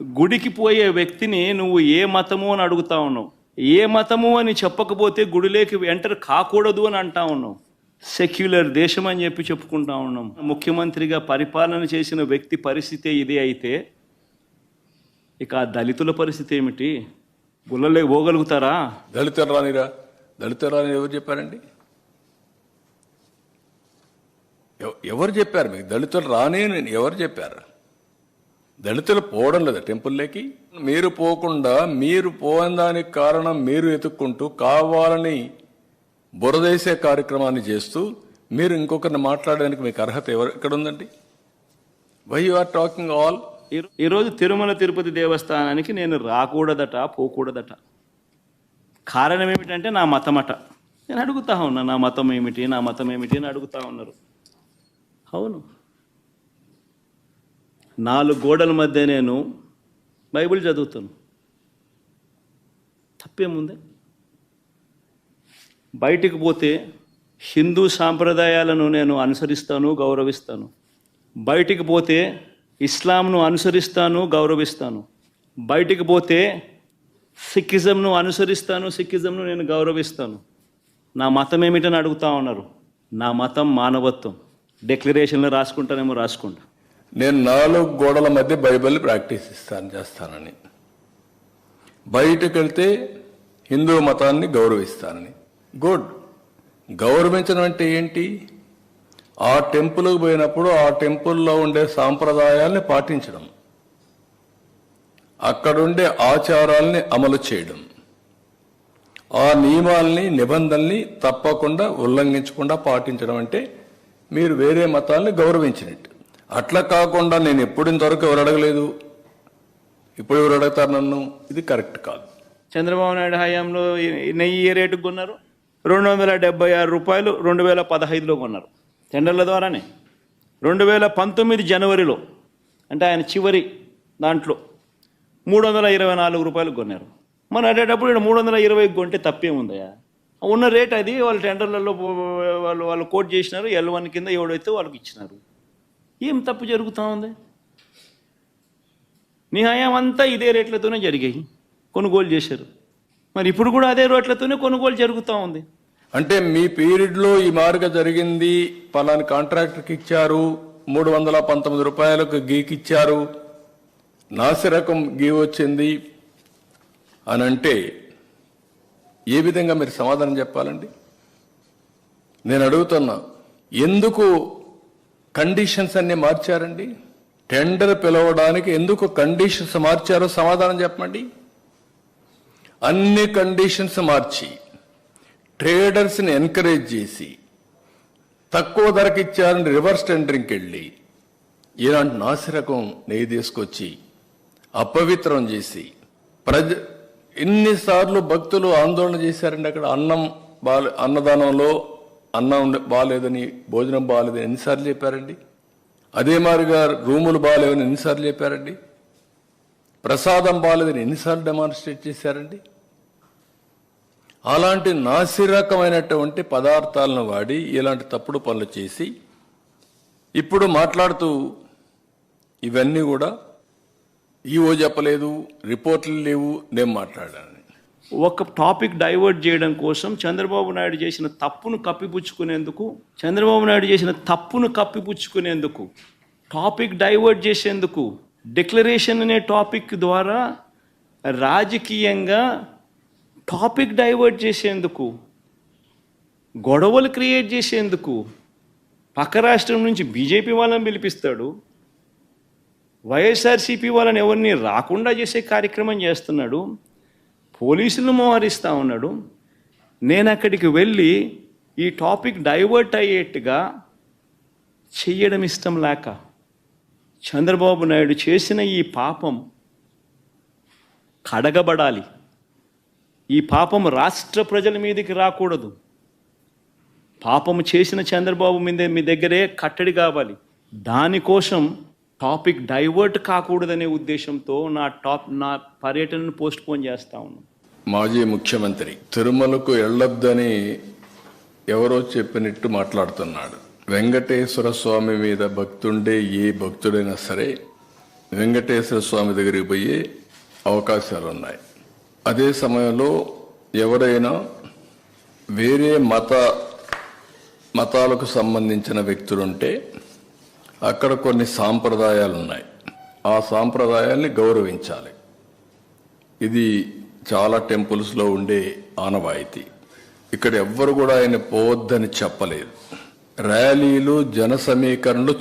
గుడికి పోయే వ్యక్తిని నువ్వు ఏ మతము అని అడుగుతా ఉన్నావు. ఏ మతము అని చెప్పకపోతే గుడిలోకి ఎంటర్ కాకూడదు అని అంటా ఉన్నావు. సెక్యులర్ దేశం అని చెప్పుకుంటా ఉన్నాం. ముఖ్యమంత్రిగా పరిపాలన చేసిన వ్యక్తి పరిస్థితి ఇదే అయితే ఇక ఆ దళితుల పరిస్థితి ఏమిటి? గుళ్ళలే పోగలుగుతారా? దళితులు రానిరా, దళితులు రాని ఎవరు చెప్పారండి? ఎవరు చెప్పారు మీకు దళితులు రాని? ఎవరు చెప్పారు? దళితులు పోవడం లేదా టెంపుల్లోకి? మీరు పోకుండా, మీరు పోని దానికి కారణం మీరు ఎత్తుక్కుంటూ కావాలని బురదేసే కార్యక్రమాన్ని చేస్తూ మీరు ఇంకొకరిని మాట్లాడడానికి మీకు అర్హత ఎక్కడ ఉందండి? Why you are talking all? ఈరోజు తిరుమల తిరుపతి దేవస్థానానికి నేను రాకూడదట, పోకూడదట. కారణం ఏమిటంటే నా మతమట. నేను అడుగుతా ఉన్నా, నా మతం ఏమిటి, నా మతం ఏమిటి అని అడుగుతా ఉన్నారు. అవును, 4 గోడల మధ్య నేను బైబిల్ చదువుతాను, తప్పేముంది? బయటికి పోతే హిందూ సాంప్రదాయాలను నేను అనుసరిస్తాను, గౌరవిస్తాను. బయటికి పోతే ఇస్లాంను అనుసరిస్తాను, గౌరవిస్తాను. బయటికి పోతే సిక్కిజంను అనుసరిస్తాను, సిక్కిజంను నేను గౌరవిస్తాను. నా మతం ఏమిటని అడుగుతా ఉన్నారు. నా మతం మానవత్వం. డిక్లరేషన్లో రాసుకుంటానేమో రాసుకుంటా. నేను 4 గోడల మధ్య బైబిల్ ప్రాక్టీస్ చేస్తానని, బయటకు వెళ్తే హిందూ మతాన్ని గౌరవిస్తానని. గుడ్. గౌరవించడం అంటే ఏంటి? ఆ టెంపుల్కి పోయినప్పుడు ఆ టెంపుల్లో ఉండే సాంప్రదాయాల్ని పాటించడం, అక్కడుండే ఆచారాల్ని అమలు చేయడం, ఆ నియమాల్ని నిబంధనల్ని తప్పకుండా ఉల్లంఘించకుండా పాటించడం అంటే మీరు వేరే మతాల్ని గౌరవించినట్టు. అట్లా కాకుండా నేను ఎప్పుడు ఇంతవరకు ఎవరు అడగలేదు, ఇప్పుడు ఎవరు అడుగుతారు నన్ను? ఇది కరెక్ట్ కాదు. చంద్రబాబు నాయుడు హయాంలో నెయ్యి ఏ రేటుకు కొన్నారు? 276 రూపాయలు 2015లో కొన్నారు, టెండర్ల ద్వారానే. 2019 జనవరిలో, అంటే ఆయన చివరి దాంట్లో 324 రూపాయలకు కొన్నారు. మన అడేటప్పుడు ఇక్కడ 320 కొంటే తప్పేముందయా? ఉన్న రేట్ అది. వాళ్ళు టెండర్లలో వాళ్ళు కోట్ చేసినారు, L1 కింద ఎవడైతే వాళ్ళకి ఇచ్చినారు. ఏం తప్పు జరుగుతూ ఉంది? నీ హయాం అంతా ఇదే రేట్లతోనే జరిగాయి, కొనుగోలు చేశారు. మరి ఇప్పుడు కూడా అదే రేట్లతోనే కొనుగోలు జరుగుతూ ఉంది. అంటే మీ పీరియడ్లో ఈ మార్గ జరిగింది, పలాని కాంట్రాక్టర్కి ఇచ్చారు, 319 రూపాయలకు గీకిచ్చారు, నాసిరకం గీ వచ్చింది అని అంటే ఏ విధంగా మీరు సమాధానం చెప్పాలండి? నేను అడుగుతున్నా, ఎందుకు కండిషన్స్ అన్ని మార్చారండి? టెండర్ పిలవడానికి ఎందుకు కండిషన్స్ మార్చారో సమాధానం చెప్పండి. అన్ని కండిషన్స్ మార్చి ట్రేడర్స్ని ఎంకరేజ్ చేసి తక్కువ ధరకు ఇచ్చారని రివర్స్ టెండరింగ్కి వెళ్ళి ఇలాంటి నాసిరకం నెయ్యి తీసుకొచ్చి అపవిత్రం చేసి ఎన్నిసార్లు భక్తులు ఆందోళన చేశారండి. అక్కడ అన్నదానంలో అన్నం బాగాలేదని, భోజనం బాగాలేదని ఎన్నిసార్లు చెప్పారండి? అదే మాదిరిగా రూములు బాగాలేవని ఎన్నిసార్లు చెప్పారండి? ప్రసాదం బాగాలేదని ఎన్నిసార్లు డెమాన్స్ట్రేట్ చేశారండి? అలాంటి నాసిరకమైనటువంటి పదార్థాలను వాడి ఇలాంటి తప్పుడు పనులు చేసి ఇప్పుడు మాట్లాడుతూ ఇవన్నీ కూడా ఈవో చెప్పలేదు, రిపోర్ట్లు లేవు, నేను మాట్లాడాను. ఒక టాపిక్ డైవర్ట్ చేయడం కోసం చంద్రబాబు నాయుడు చేసిన తప్పును కప్పిపుచ్చుకునేందుకు టాపిక్ డైవర్ట్ చేసేందుకు, డిక్లరేషన్ అనే టాపిక్ ద్వారా రాజకీయంగా టాపిక్ డైవర్ట్ చేసేందుకు, గొడవలు క్రియేట్ చేసేందుకు పక్క రాష్ట్రం నుంచి బీజేపీ వాళ్ళని పిలిపిస్తాడు, వైఎస్ఆర్సీపీ వాళ్ళని ఎవరిని రాకుండా చేసే కార్యక్రమం చేస్తున్నాడు, పోలీసులను మోహరిస్తూ ఉన్నాడు. నేను అక్కడికి వెళ్ళి ఈ టాపిక్ డైవర్ట్ అయ్యేట్టుగా చెయ్యడం ఇష్టం లేక చంద్రబాబు నాయుడు చేసిన ఈ పాపం కడగబడాలి. ఈ పాపం రాష్ట్ర ప్రజల మీదకి రాకూడదు. పాపము చేసిన చంద్రబాబు మీ దగ్గరే కట్టడి కావాలి. దానికోసం టాపిక్ డైవర్ట్ కాకూడదనే ఉద్దేశంతో నా పర్యటనను పోస్ట్ పోన్ చేస్తా ఉన్నాను. మాజీ ముఖ్యమంత్రి తిరుమలకు వెళ్ళొద్దని ఎవరో చెప్పినట్టు మాట్లాడుతున్నాడు. వెంకటేశ్వర స్వామి మీద భక్తుండే ఏ భక్తుడైనా సరే వెంకటేశ్వర స్వామి దగ్గరికి పోయే అవకాశాలు ఉన్నాయి. అదే సమయంలో ఎవరైనా వేరే మతాలకు సంబంధించిన వ్యక్తులుంటే అక్కడ కొన్ని సాంప్రదాయాలు ఉన్నాయి. ఆ సాంప్రదాయాల్ని గౌరవించాలి. ఇది చాలా టెంపుల్స్లో ఉండే ఆనవాయితీ. ఇక్కడ ఎవ్వరు కూడా ఆయన పోవద్దని చెప్పలేదు. ర్యాలీలు, జన సమీకరణలు